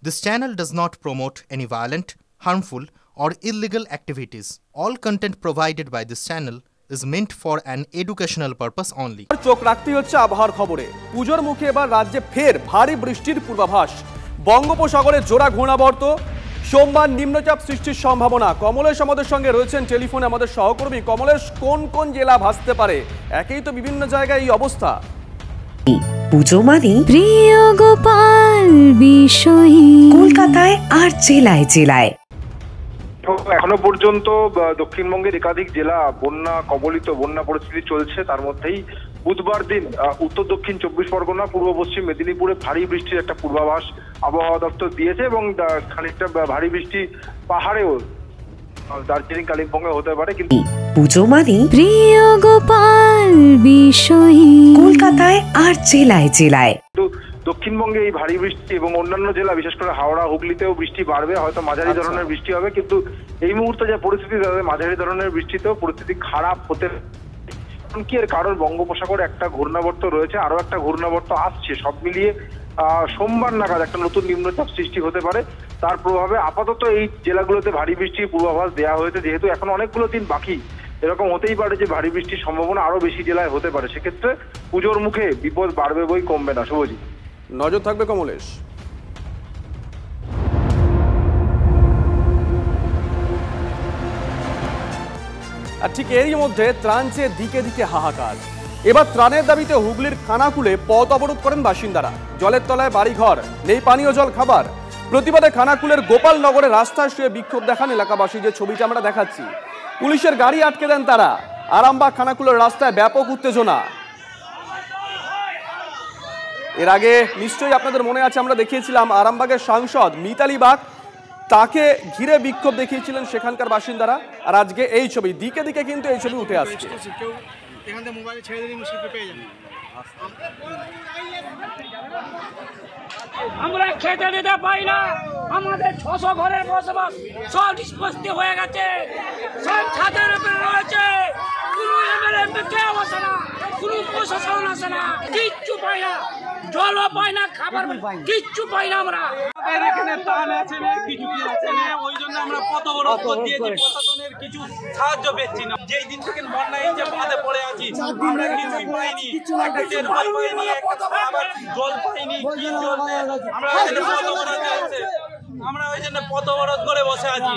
This channel does not promote any violent, harmful, or illegal activities. All content provided by this channel is meant for an educational purpose only. চোখ রাখতে হচ্ছে আবহাওয়ার খবরে। পূজোর মুখে এবার রাজ্যে ফের ভারী বৃষ্টির পূর্বাভাস। বঙ্গোপসাগরে জোড়া ঘূর্ণাবর্ত, সোমবার নিম্নচাপ সৃষ্টির সম্ভাবনা। কমলেশ আমাদের সঙ্গে রয়েছেন টেলিফোনে, আমাদের সহকর্মী। কমলেশ, কোন কোন জেলা ভাসতে পারে? একেই তো বিভিন্ন জায়গায় এই অবস্থা। পুজো মানে প্রিয় গোপাল বিষয়ী কলকাতায় আর জেলায় জেলায়। এখনো পর্যন্ত দক্ষিণবঙ্গের একাধিক জেলা বন্যা কবলিত, বন্যা পরিস্থিতি চলছে। তার মধ্যেই বুধবার দিন উত্তর দক্ষিণ 24 পরগনা, পূর্ব পশ্চিম মেদিনীপুরে ভারী বৃষ্টির একটা পূর্বাভাস আবহাওয়া দপ্তর দিয়েছে এবং খানিকটা ভারী বৃষ্টি পাহাড়েও দার্জিলিং কালিম্পংয়ে হতে পারে। কিন্তু পুজো মানে প্রিয় গোপাল বিষয়ী কলকাতায় আর জেলায় জেলায়। দক্ষিণবঙ্গে এই ভারী বৃষ্টি এবং অন্যান্য জেলা বিশেষ করে হাওড়া হুগলিতেও বৃষ্টি বাড়বে, হয়তো মাঝারি ধরনের বৃষ্টি হবে। কিন্তু এই মুহূর্তে যে পরিস্থিতি, তাদের মাঝারি ধরনের বৃষ্টিতেও পরিস্থিতি খারাপ হতে কি এর কারণ বঙ্গোপসাগরে একটা ঘূর্ণাবর্ত রয়েছে, আরো একটা ঘূর্ণাবর্ত আসছে। সব মিলিয়ে সোমবার নাগাদ একটা নতুন নিম্নচাপ সৃষ্টি হতে পারে। তার প্রভাবে আপাতত এই জেলাগুলোতে ভারী বৃষ্টির পূর্বাভাস দেওয়া হয়েছে। যেহেতু এখন অনেকগুলো দিন বাকি, এরকম হতেই পারে যে ভারী বৃষ্টির সম্ভাবনা আরো বেশি জেলায় হতে পারে। সেক্ষেত্রে পুজোর মুখে বিপদ বাড়বে বই কমবে না। শুভজিৎ, নজর থাকবে কমলেশ। আর ঠিক এরই মধ্যে ত্রাণ চেয়ে দিকে দিকে হাহাকার। এবার ত্রাণের দাবিতে হুগলির খানাকুলে পথ অবরোধ করেন বাসিন্দারা। জলের তলায় বাড়িঘর, নেই পানীয় জল, খাবার। প্রতিবাদে খানাকুলের গোপালনগরে রাস্তায় শুয়ে বিক্ষোভ দেখান এলাকাবাসী। যে ছবিটা আমরা দেখাচ্ছি, পুলিশের গাড়ি আটকে দেন তারা। আরামবাগ খানাকুলের রাস্তায় ব্যাপক উত্তেজনা। এর আগে নিশ্চয়ই আপনাদের মনে আছে, আমরা দেখিয়েছিলাম আরামবাগের সাংসদ মিতালি বাগ, তাকে ঘিরে বিক্ষোভ দেখিয়েছিলেন সেখানকার বাসিন্দারা। আর আজকে এই ছবি, দিকে দিকে কিন্তু এই ছবি উঠে আসছে। আমরা খেতে দিতে পাই না, আমাদের 600 ঘরের বসবাস সব নিষ্পত্তি হয়ে গেছে, সব ছাদের উপরে রয়েছে। কোনো এমএলএ কেউ আসে না, কোনো প্রশাসন আসে না, কিচ্ছু পাই না, জলও পাই না, খাবার কিচ্ছু পাই না। আমরা এখানে ত্রাণ আছে না, কিছু কি আছে না, ওই জন্য আমরা পথ অবরোধ করে দিয়েছি। প্রশাসনের কিছু সাহায্য পেয়েছি না। যেই দিন থেকে বন্যা এই যে বাঁধে পড়ে আছি, আমরা কিছুই পাইনি, একটা তেরপাল পাইনি, আবার জল পাইনি, কি জল নেই। আমরা ওই জন্য পথ অবরোধ করে বসে আছি।